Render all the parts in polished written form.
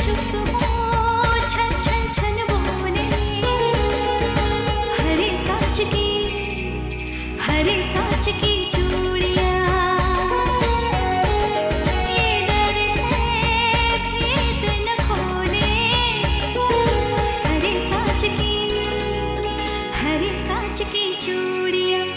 चुप हो छन छन छन बोले, हरे कांच की चूड़ियां, ये डर है भेद न खोले, हरे कांच की चूड़ियां, हरे कांच की चूड़ियां।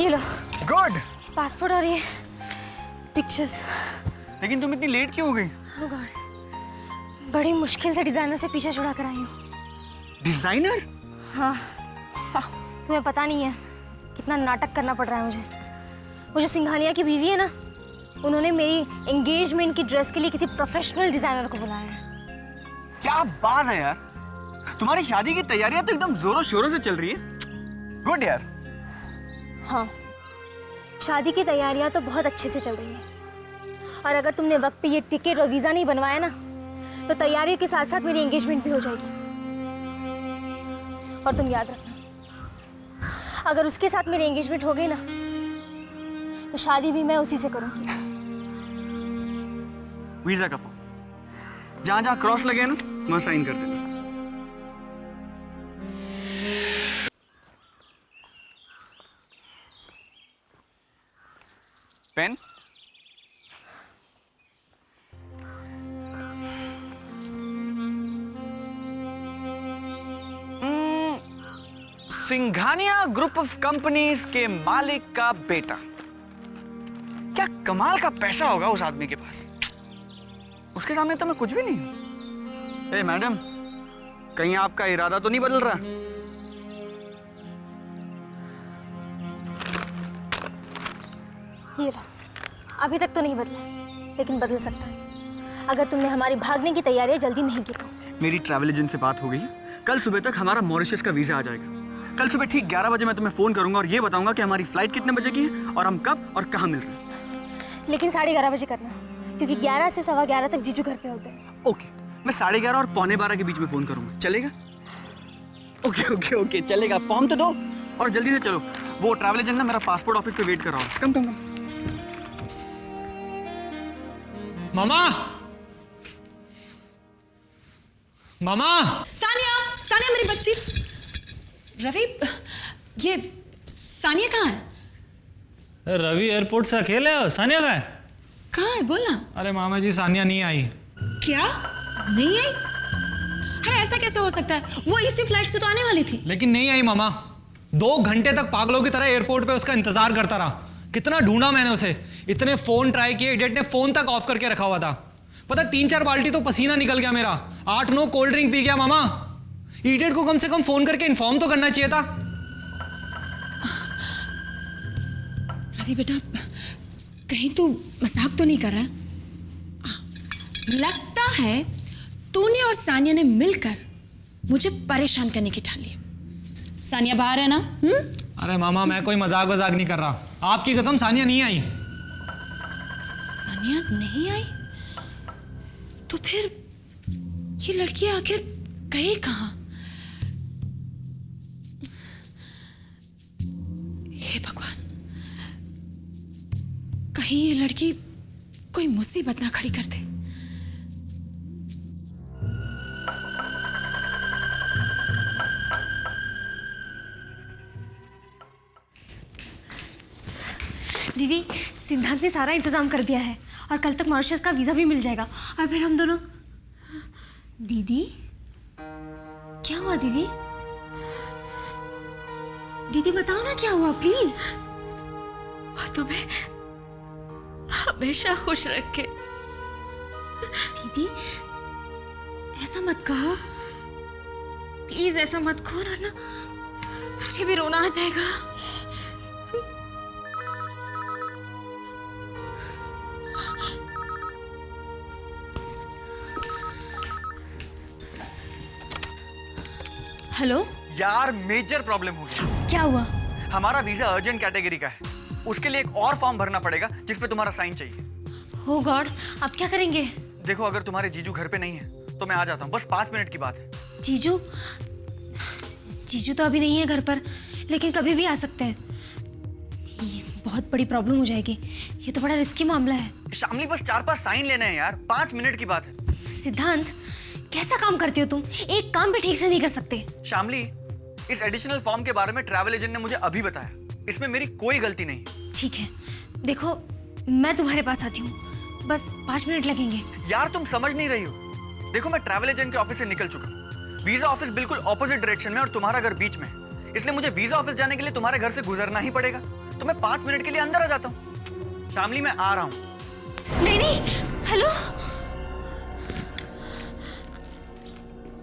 ये लो गुड। पासपोर्ट और ये पिक्चर्स। लेकिन तुम इतनी लेट क्यों हो गई? Oh God, बड़ी मुश्किल से डिजाइनर से पीछे छुड़ा कर आई हूँ। डिजाइनर? हाँ, तुम्हें पता नहीं है कितना नाटक करना पड़ रहा है मुझे। वो जो सिंघानिया की बीवी है ना, उन्होंने मेरी एंगेजमेंट की ड्रेस के लिए किसी प्रोफेशनल डिजाइनर को बुलाया है। क्या बात है यार, तुम्हारी शादी की तैयारियां तो एकदम जोरों शोरों से चल रही है। गुड यार। हाँ, शादी की तैयारियां तो बहुत अच्छे से चल रही है, और अगर तुमने वक्त पे ये टिकट और वीज़ा नहीं बनवाया ना, तो तैयारियों के साथ साथ मेरी एंगेजमेंट भी हो जाएगी। और तुम याद रखना, अगर उसके साथ मेरी एंगेजमेंट हो गई ना, तो शादी भी मैं उसी से करूंगी। वीजा का फॉर्म जहां जहां क्रॉस लगे ना, वहां साइन कर देना। Pen? Singhania group of companies के मालिक का बेटा। क्या कमाल का पैसा होगा उस आदमी के पास। उसके सामने तो मैं कुछ भी नहीं हूं। ए मैडम, कहीं आपका इरादा तो नहीं बदल रहा? ये लो, अभी तक तो नहीं बदला, लेकिन बदल सकता है अगर तुमने हमारी भागने की तैयारियां जल्दी नहीं की तो। मेरी ट्रैवल एजेंट से बात हो गई है। कल सुबह तक हमारा मॉरिशस का वीजा आ जाएगा। कल सुबह ठीक 11 बजे मैं तुम्हें फोन करूंगा और ये बताऊंगा कि हमारी फ्लाइट कितने बजे की है और हम कब और कहां मिल रहे हैं। लेकिन 11:30 बजे करना, क्योंकि 11 से 11:15 तक जीजू घर पे होते हैं। ओके, मैं 11:30 और 11:45 के बीच में फोन करूंगा, चलेगा? ओके ओके ओके, चलेगा। फॉर्म तो दो और जल्दी से चलो। वो ट्रैवल एजेंट ना मेरा पासपोर्ट ऑफिस पे वेट कर रहा हूँ। कम कम कम। मामा, मामा। सानिया, सानिया मेरी बच्ची। रवि, ये सानिया कहाँ है? रवि एयरपोर्ट से अकेले हो? सानिया कहाँ है? कहाँ है बोलना। अरे मामा जी, सानिया नहीं आई। क्या नहीं आई? अरे ऐसा कैसे हो सकता है, वो इसी फ्लाइट से तो आने वाली थी। लेकिन नहीं आई मामा। 2 घंटे तक पागलों की तरह एयरपोर्ट पे उसका इंतजार करता रहा। कितना ढूंढा मैंने उसे, इतने फोन ट्राई किए, इडियट ने फोन तक ऑफ करके रखा हुआ था। पता 3-4 बाल्टी तो पसीना निकल गया मेरा। 8-9 कोल्ड ड्रिंक पी गया मामा। इडियट को कम से कम फोन करके इन्फॉर्म तो करना चाहिए था। रवि बेटा, कहीं तू मजाक तो नहीं कर रहा है? लगता है तूने और सानिया ने मिलकर मुझे परेशान करने की ठान ली। सानिया बाहर है ना? अरे मामा, मैं कोई मजाक वजाक नहीं कर रहा। आपकी कसम, सानिया नहीं आई। सानिया नहीं आई? तो फिर ये लड़की आखिर गई कहाँ? हे भगवान, कहीं ये लड़की कोई मुसीबत ना खड़ी कर दे। दीदी, सिद्धांत ने सारा इंतजाम कर दिया है और कल तक मॉरिशस का वीजा भी मिल जाएगा और फिर हम दोनों। दीदी, क्या हुआ दीदी? दीदी बताओ ना क्या हुआ प्लीज। तुम्हें हमेशा खुश रखे। दीदी ऐसा मत कहो प्लीज, ऐसा मत कहो ना, मुझे भी रोना आ जाएगा। हेलो यार, मेजर प्रॉब्लम हो गई। क्या हुआ? हमारा वीजा अर्जेंट कैटेगरी का है, उसके लिए एक और फॉर्म भरना पड़ेगा जिस पे तुम्हारा साइन चाहिए। हो गॉड, अब क्या करेंगे? देखो, अगर तुम्हारे जीजू घर पे नहीं है तो मैं आ जाता हूँ, बस 5 मिनट की बात है। जीजू? जीजू तो अभी नहीं है घर पर, लेकिन कभी भी आ सकते हैं। ये बहुत बड़ी प्रॉब्लम हो जाएगी, ये तो बड़ा रिस्की मामला है। शामली, बस 4-5 साइन लेने हैं यार, 5 मिनट की बात है। सिद्धांत, कैसा काम करते हो तुम? एक काम भी ठीक से नहीं कर सकते। शामली, इस एडिशनल फॉर्म के बारे में ट्रैवल एजेंट ने मुझे अभी बताया, इसमें मेरी कोई गलती नहीं। ठीक है, देखो मैं तुम्हारे पास आती हूँ, बस 5 मिनट लगेंगे। यार तुम समझ नहीं रही हो। देखो, मैं ट्रैवल एजेंट के ऑफिस से निकल चुका हूँ। वीजा ऑफिस बिल्कुल ऑपोजिट डायरेक्शन में और तुम्हारा घर बीच में है, इसलिए मुझे वीजा ऑफिस जाने के लिए तुम्हारे घर से गुजरना ही पड़ेगा। तो मैं 5 मिनट के लिए अंदर आ जाता हूँ। शामली, मैं आ रहा हूँ। नहीं नहीं, हेलो।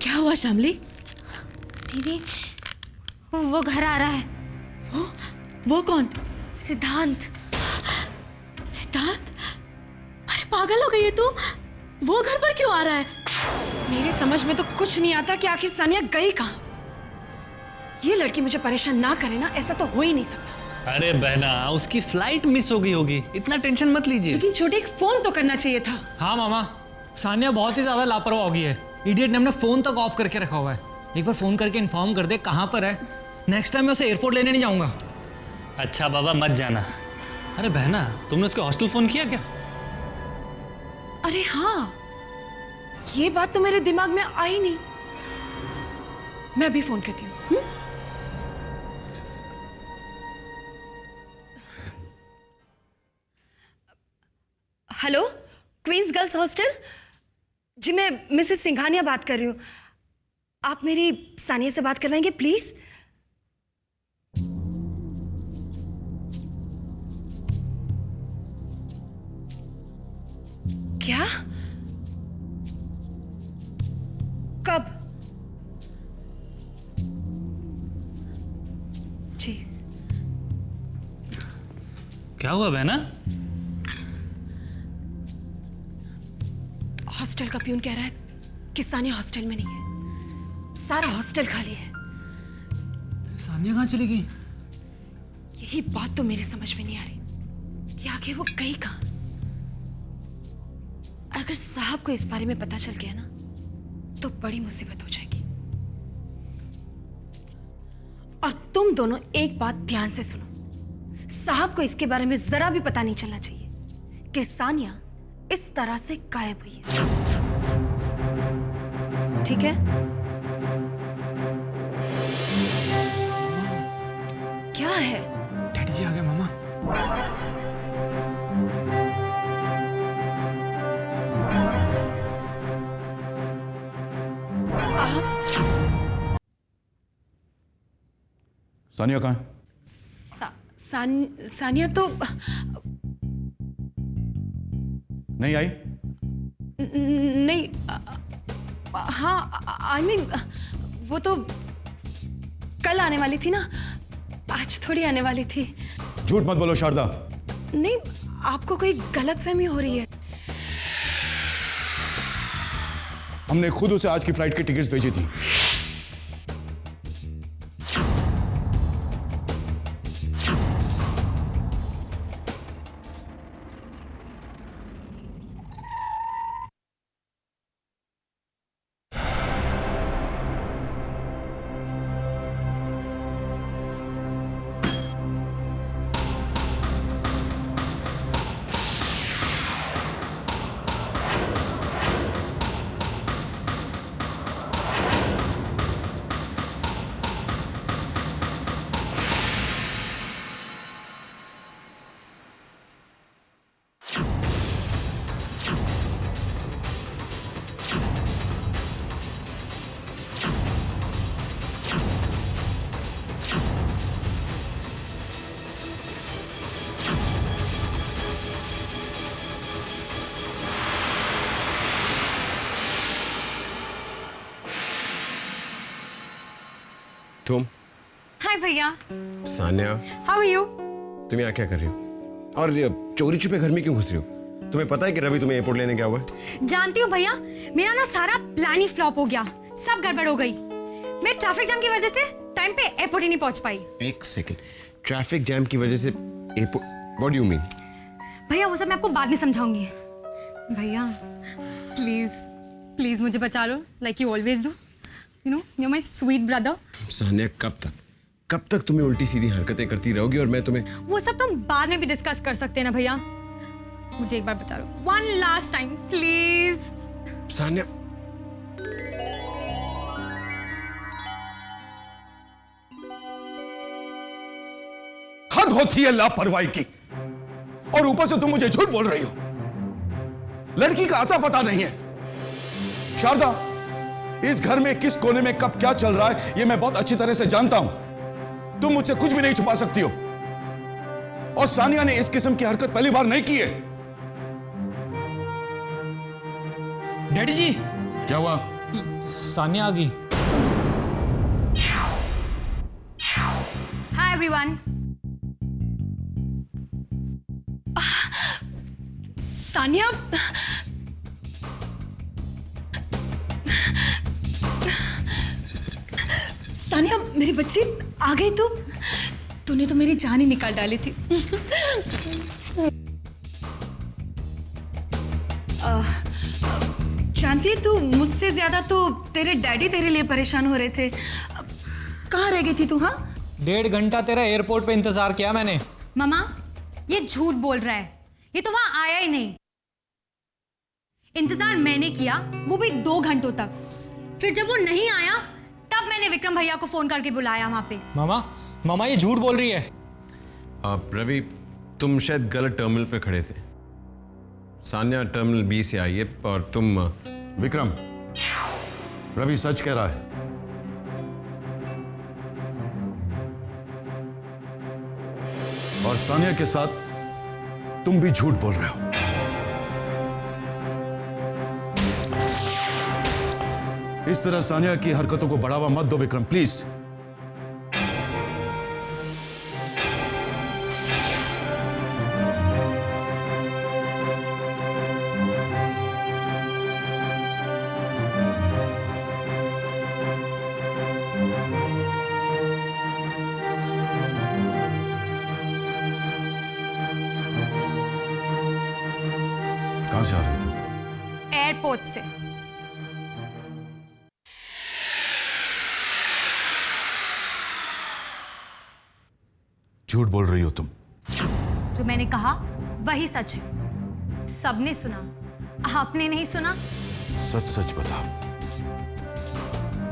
क्या हुआ शामली? दीदी, वो घर आ रहा है। वो कौन? सिद्धांत। सिद्धांत? अरे पागल हो गई है तू? वो घर पर क्यों आ रहा है? मेरी समझ में तो कुछ नहीं आता कि आखिर सानिया गई कहाँ। ये लड़की मुझे परेशान ना करे ना, ऐसा तो हो ही नहीं सकता। अरे बहना, उसकी फ्लाइट मिस हो गई होगी, इतना टेंशन मत लीजिए। लेकिन छोटे, एक फोन तो करना चाहिए था। हाँ मामा, सानिया बहुत ही ज्यादा लापरवाह हो गई है। इडियट ने अपना फोन तक ऑफ करके रखा हुआ है। एक बार फोन करके इन्फॉर्म कर दे कहाँ पर है। नेक्स्ट टाइम मैं उसे एयरपोर्ट लेने नहीं जाऊंगा। अच्छा बाबा, मत जाना। अरे बहना, तुमने उसके हॉस्टल फोन किया क्या? अरे हाँ, ये बात तो मेरे दिमाग में आई नहीं। मैं अभी फोन करती हूँ। हेलो, क्वींस गर्ल्स हॉस्टल जी, मैं मिसेस सिंघानिया बात कर रही हूँ। आप मेरी सानिया से बात करवाएंगे प्लीज? क्या? कब? जी। क्या हुआ बहना? हॉस्टल का प्यून कह रहा है कि सानिया हॉस्टल में नहीं है, सारा हॉस्टल खाली है। सानिया कहाँ चली गई? यही बात तो मेरी समझ में नहीं आ रही कि आखिर वो गई कहाँ। अगर साहब को इस बारे में पता चल गया ना, तो बड़ी मुसीबत हो जाएगी। और तुम दोनों एक बात ध्यान से सुनो, साहब को इसके बारे में जरा भी पता नहीं चलना चाहिए कि सानिया इस तरह से गायब हुई है। ठीक है? क्या है? डैडी जी आ गए मामा। सानिया कहाँ है? सानिया तो नहीं आई? नहीं। हाँ, आई मीन वो तो कल आने वाली थी ना, आज थोड़ी आने वाली थी। झूठ मत बोलो शारदा। नहीं, आपको कोई गलतफहमी हो रही है। हमने खुद उसे आज की फ्लाइट की टिकट्स भेजी थी। तुम? हाय भैया। Sania, how are you? तुम यहाँ क्या कर रही हो? और ये चोरी छुपे घर में क्यों घुस रही हो? तुम्हें पता है कि रवि तुम्हें एयरपोर्ट लेने गया हुआ है? जानती हूँ भैया, मेरा ना सारा प्लान ही फ्लॉप हो गया, सब गड़बड़ हो गई। मैं ट्रैफिक जाम की वजह से टाइम पे एयरपोर्ट ही नहीं पहुंच पाई। एक सेकंड, ट्रैफिक जैम की वजह से airport, what do you mean? भैया वो सब मैं आपको बाद में समझाऊंगी। भैया प्लीज प्लीज मुझे बचा लो, like you always do. You know you are my sweet brother. Sania, कब तक तुम्हें उल्टी सीधी हरकतें करती रहोगी और मैं तुम्हें? वो सब तुम बाद में भी डिस्कस कर सकते हैं ना भैया। मुझे एक बार बचा लो, one last time please. Sania, हद होती है लापरवाही की, और ऊपर से तुम मुझे झूठ बोल रही हो। लड़की का आता पता नहीं है। शारदा, इस घर में किस कोने में कब क्या चल रहा है ये मैं बहुत अच्छी तरह से जानता हूं। तुम मुझसे कुछ भी नहीं छुपा सकती हो। और सानिया ने इस किस्म की हरकत पहली बार नहीं की है। डैडी जी, क्या हुआ? सानिया आ गई। Hi everyone. सानिया, सानिया मेरी बच्ची आ गई। तूने तो मेरी जान ही निकाल डाली थी। जानती है, तू मुझसे ज्यादा तो तेरे डैडी तेरे लिए परेशान हो रहे थे। कहाँ रह गई थी तू? हाँ, 1.5 घंटा तेरा एयरपोर्ट पे इंतजार किया मैंने। मामा ये झूठ बोल रहा है, ये तो वहां आया ही नहीं। इंतजार मैंने किया, वो भी 2 घंटों तक। फिर जब वो नहीं आया तब मैंने विक्रम भैया को फोन करके बुलाया वहां पे। मामा ये झूठ बोल रही है। रवि, तुम शायद गलत टर्मिनल पे खड़े थे। सानिया टर्मिनल बी से आई है और तुम। विक्रम, रवि सच कह रहा है। और सानिया के साथ तुम भी झूठ बोल रहे हो। इस तरह सानिया की हरकतों को बढ़ावा मत दो विक्रम, प्लीज। कहां से आ रहे तुम? एयरपोर्ट से। झूठ बोल रही हो तुम। जो मैंने कहा वही सच है। सबने सुना, आपने नहीं सुना। सच सच बता।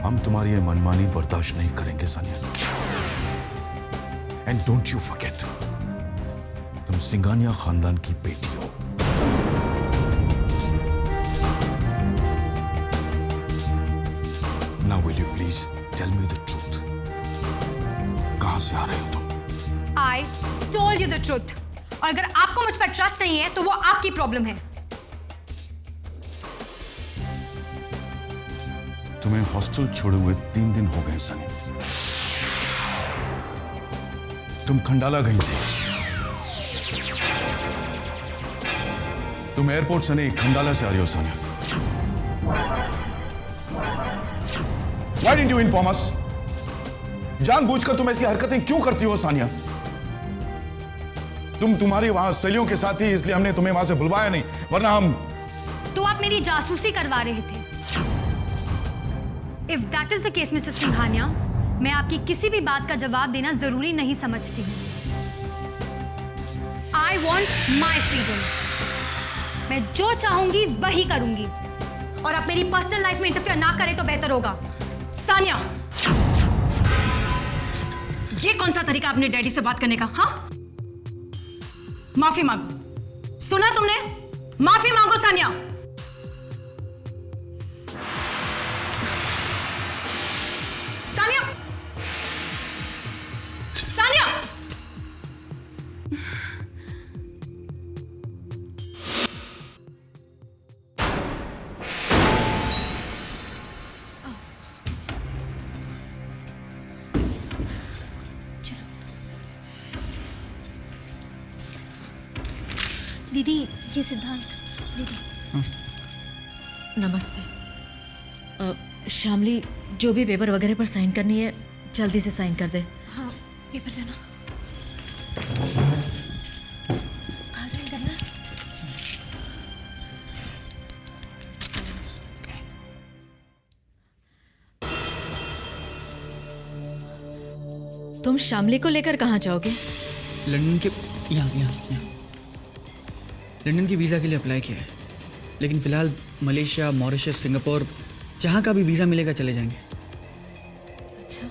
हम तुम्हारी ये मनमानी बर्दाश्त नहीं करेंगे Sania. And don't you forget, तुम सिंघानिया खानदान की बेटी हो। Now will you please tell me the truth? कहां से आ रहे हो तुम? I told you the truth. और अगर आपको मुझ पर ट्रस्ट नहीं है तो वो आपकी प्रॉब्लम है। तुम्हें हॉस्टल छोड़े हुए 3 दिन हो गए सनी। तुम खंडाला गई थी। तुम एयरपोर्ट से नहीं खंडाला से आ रही हो Sunny. Why didn't you inform us? जानबूझकर तुम ऐसी हरकतें क्यों करती हो सानिया? तुम तुम्हारी वहां सहेलियों के साथ ही इसलिए हमने तुम्हें वहां से बुलवाया नहीं, वरना हम। तो आप मेरी जासूसी करवा रहे थे। If that is the case, mister Singhania, मैं आपकी किसी भी बात का जवाब देना जरूरी नहीं समझती हूँ। I want my freedom. मैं जो चाहूंगी वही करूंगी, और आप मेरी पर्सनल लाइफ में इंटरफेयर ना करें तो बेहतर होगा। सानिया, ये कौन सा तरीका अपने डैडी से बात करने का? हाँ, माफी मांगो। सुना तुमने? माफी मांगो सानिया। सानिया, सानिया, दीदी, ये सिद्धांत। दीदी नमस्ते। श्यामली, जो भी पेपर वगैरह पर साइन करनी है जल्दी से साइन कर दे। हाँ, पेपर देना। कहाँ साइन करना है? तुम शामली को लेकर कहाँ जाओगे? लंदन के यहाँ लंदन की वीज़ा के लिए अप्लाई किया है, लेकिन फ़िलहाल मलेशिया, मॉरिशस, सिंगापुर, जहाँ का भी वीज़ा मिलेगा चले जाएंगे। अच्छा,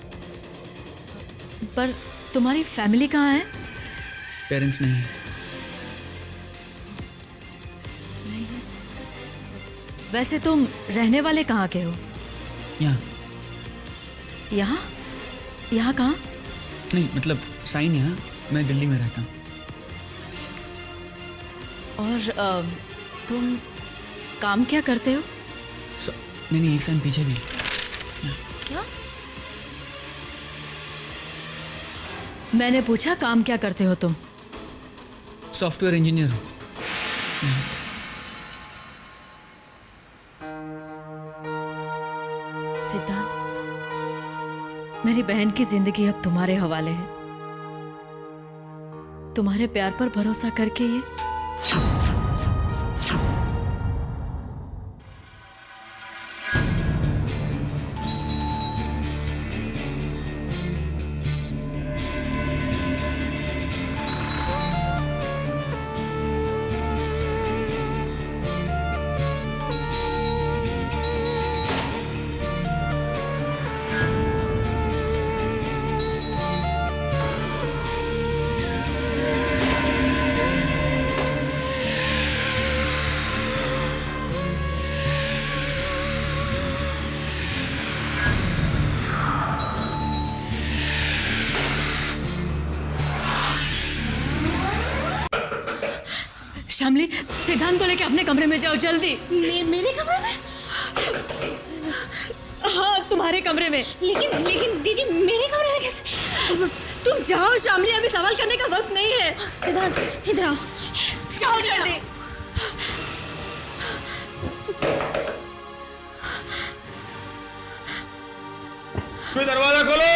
पर तुम्हारी फैमिली कहाँ है? पेरेंट्स नहीं है। वैसे तुम रहने वाले कहाँ के हो? यहाँ यहाँ? यहाँ कहाँ? नहीं, मतलब साइन यहाँ, मैं दिल्ली में रहता हूँ। और तुम काम क्या करते हो? नहीं, एक साइन पीछे भी। क्या? मैंने पूछा काम क्या करते हो तुम? सॉफ्टवेयर इंजीनियर हूँ। सिद्धांत, मेरी बहन की जिंदगी अब तुम्हारे हवाले है। तुम्हारे प्यार पर भरोसा करके ये शामली, सिद्धांत को लेके अपने कमरे में जाओ जल्दी। मेरे कमरे में? हाँ, तुम्हारे कमरे में। लेकिन दीदी मेरे कमरे में कैसे? तुम जाओ शामली, अभी सवाल करने का वक्त नहीं है। सिद्धांत इधर आओ। जाओ जल्दी। दरवाजा खोलो।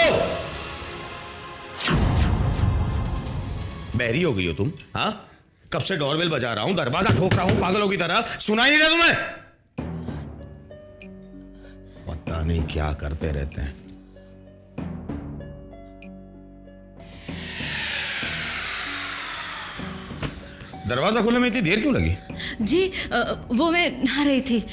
बहरी हो गई हो तुम? हाँ, कब से डोरबेल बजा रहा हूं, दरवाजा ठोक रहा हूं पागलों की तरह, सुनाई नहीं रहा तुम्हें? पता नहीं क्या करते रहते हैं। दरवाजा खोलने में इतनी देर क्यों लगी? जी, वो मैं नहा रही थी।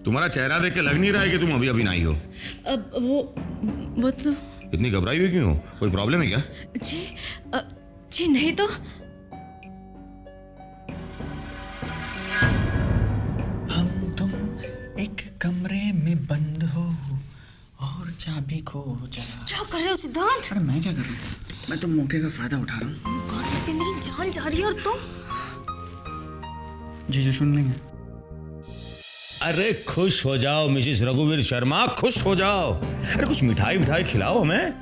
तुम्हारा चेहरा देख के लग नहीं रहा है कि तुम अभी अभी नहाई हो। अब वो तो इतनी घबराई हुई क्यों हो? कोई प्रॉब्लम है क्या? जी नहीं तो। हम तुम एक कमरे में बंद हो और चाबी खो जा। क्या कर रहे हो सिद्धांत? अरे मैं क्या कर रहा हूँ? मैं तो मौके का फायदा उठा रहा हूँ। पे मेरी जान जा रही है और तुम? जीजू सुन लेंगे। अरे खुश हो जाओ मिसेस रघुवीर शर्मा, खुश हो जाओ। अरे कुछ मिठाई विठाई खिलाओ हमें।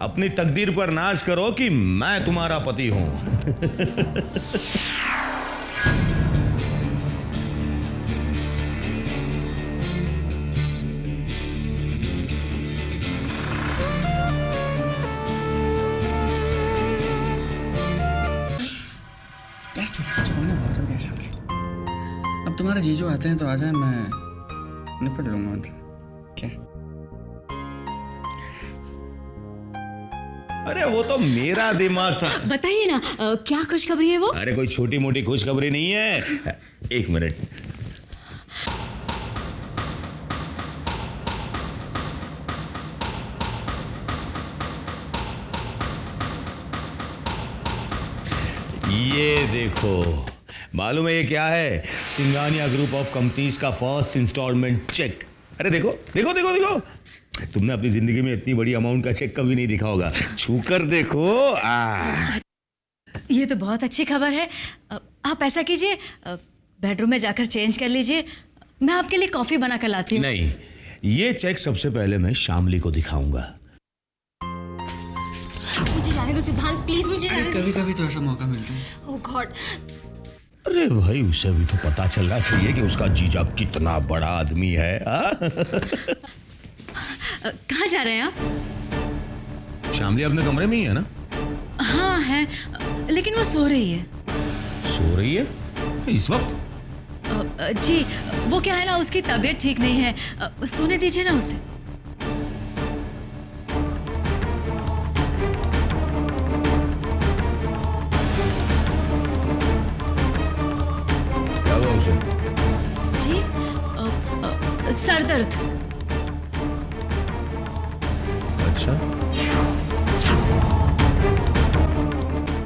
अपनी तकदीर पर नाज करो कि मैं तुम्हारा पति हूं। यार छुपाना बहुत हो गया शामली। अब तुम्हारे जीजू आते हैं तो आ जाए, मैं निपट लूंगा। मतलब क्या? अरे वो तो मेरा दिमाग था। बताइए ना, क्या खुशखबरी है वो? अरे कोई छोटी मोटी खुशखबरी नहीं है। एक मिनट। ये देखो, मालूम है ये क्या है? सिंघानिया ग्रुप ऑफ कंपनीज का फर्स्ट इंस्टॉलमेंट चेक। अरे देखो देखो देखो देखो, तुमने अपनी जिंदगी में इतनी बड़ी अमाउंट का चेक कभी नहीं देखा होगा। छूकर देखो। ये तो बहुत अच्छी खबर है। आप ऐसा कीजिए, बेडरूम में जाकर चेंज कर लीजिए, मैं आपके लिए कॉफी बना कर लाती हूँ। नहीं, ये चेक सबसे पहले मैं शामली को दिखाऊंगा। मुझे जाने दो सिद्धांत, प्लीज मुझे जाने दो। कभी कभी तो ऐसा मौका मिलता है। ओह गॉड। अरे भाई उसे भी तो पता चलना चाहिए कि उसका जीजा कितना बड़ा आदमी है। कहाँ जा रहे हैं आप? शामली अपने कमरे में ही है ना? हाँ है, लेकिन वो सो रही है। सो रही है इस वक्त? जी वो क्या है ना, उसकी तबीयत ठीक नहीं है, सोने दीजिए ना उसे। क्या हुआ उसे? जी सर दर्द। अच्छा